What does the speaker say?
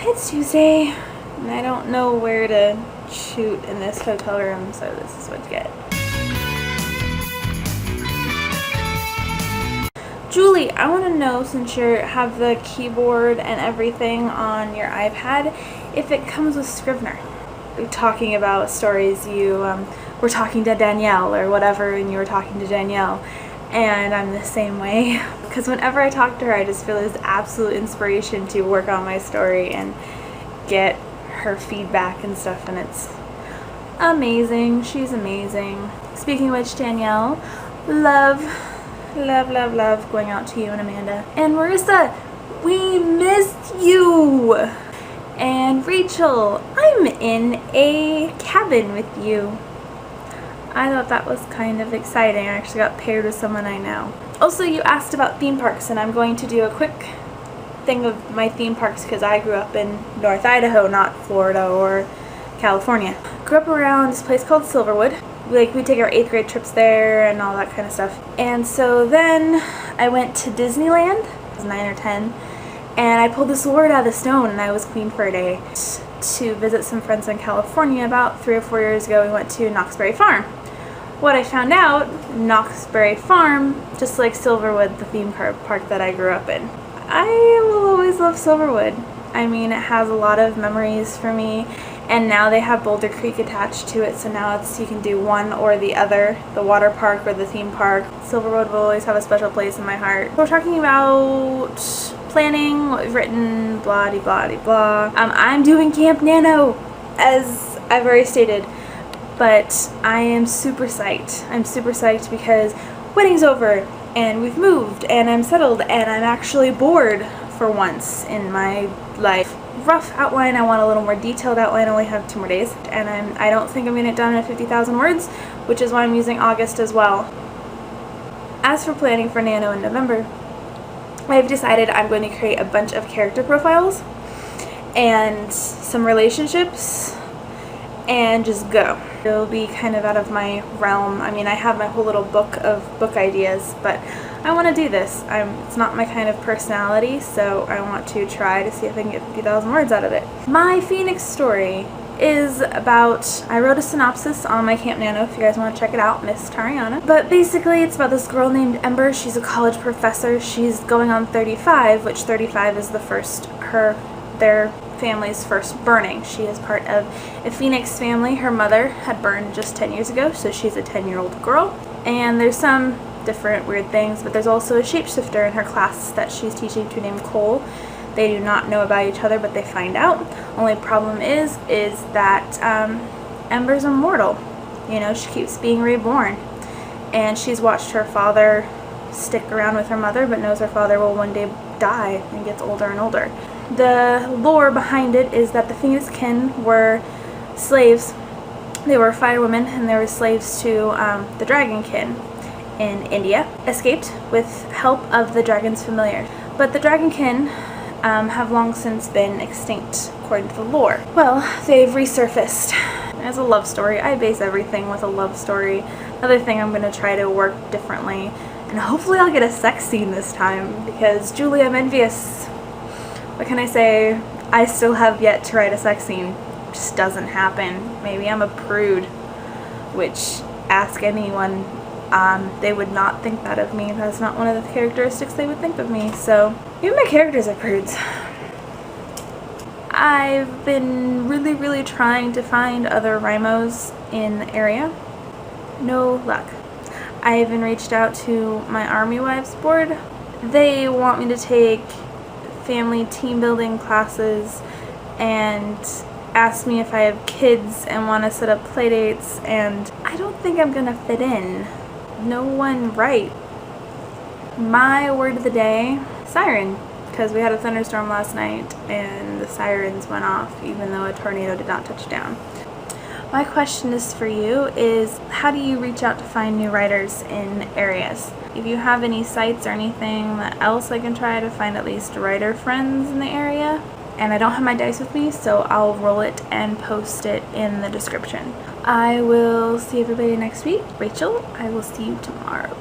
It's Tuesday, and I don't know where to shoot in this hotel room, so this is what you get. Julie, I want to know, since you have the keyboard and everything on your iPad, if it comes with Scrivener. Talking about stories, you were talking to Danielle or whatever, and you were talking to Danielle, and I'm the same way, because whenever I talk to her, I just feel this absolute inspiration to work on my story and get her feedback and stuff, and it's amazing. She's amazing. Speaking of which, Danielle, love going out to you and Amanda. And Marissa, we missed you. And Rachel, I'm in a cabin with you. I thought that was kind of exciting. I actually got paired with someone I know. Also, you asked about theme parks, and I'm going to do a quick thing of my theme parks because I grew up in North Idaho, not Florida or California. Grew up around this place called Silverwood. We take our 8th grade trips there and all that kind of stuff. And so then I went to Disneyland. I was 9 or 10. And I pulled this sword out of the stone, and I was queen for a day. To visit some friends in California about 3 or 4 years ago, we went to Knoxbury Farm. What I found out, Knoxbury Farm, just like Silverwood, the theme park that I grew up in. I will always love Silverwood. I mean, it has a lot of memories for me, and now they have Boulder Creek attached to it, so now you can do one or the other, the water park or the theme park. Silverwood will always have a special place in my heart. We're talking about planning, what we've written, blah de blah de blah. I'm doing Camp Nano, as I've already stated, but I am super psyched. I'm super psyched because wedding's over, and we've moved, and I'm settled, and I'm actually bored for once in my life. Rough outline. I want a little more detailed outline. I only have 2 more days, and I don't think I'm going to get it done in 50,000 words, which is why I'm using August as well. As for planning for Nano in November, I've decided I'm going to create a bunch of character profiles and some relationships and just go. It'll be kind of out of my realm. I mean, I have my whole little book of book ideas, but I want to do this. It's not my kind of personality, so I want to try to see if I can get 50,000 words out of it. My Phoenix story is about, I wrote a synopsis on my Camp Nano if you guys want to check it out, Miss Tariana. But basically it's about this girl named Ember. She's a college professor. She's going on 35, which 35 is their family's first burning. She is part of a Phoenix family. Her mother had burned just 10 years ago, so she's a 10-year-old girl. And there's some different weird things, but there's also a shapeshifter in her class that she's teaching to named Cole. They do not know about each other, but they find out. Only problem is that Ember's immortal. You know, she keeps being reborn. And she's watched her father stick around with her mother, but knows her father will one day die and gets older and older. The lore behind it is that the Phoenix kin were slaves. They were firewomen, and they were slaves to the dragon kin in India. Escaped with help of the dragon's familiar. But the dragon kin have long since been extinct, according to the lore. Well, they've resurfaced. As a love story, I base everything with a love story. Another thing I'm going to try to work differently, and hopefully I'll get a sex scene this time, because Julie, I'm envious. What can I say? I still have yet to write a sex scene. It just doesn't happen. Maybe I'm a prude, which, ask anyone, they would not think that of me. That's not one of the characteristics they would think of me, so even my characters are prudes. I've been really trying to find other Rymos in the area. No luck. I even reached out to my Army Wives board. They want me to take family team building classes and ask me if I have kids and want to set up play dates, and I don't think I'm gonna fit in. No one right. My word of the day, siren, because we had a thunderstorm last night and the sirens went off even though a tornado did not touch down. My question is for you is, how do you reach out to find new writers in areas? If you have any sites or anything else I can try to find at least writer friends in the area. And I don't have my dice with me, so I'll roll it and post it in the description. I will see everybody next week. Rachel, I will see you tomorrow.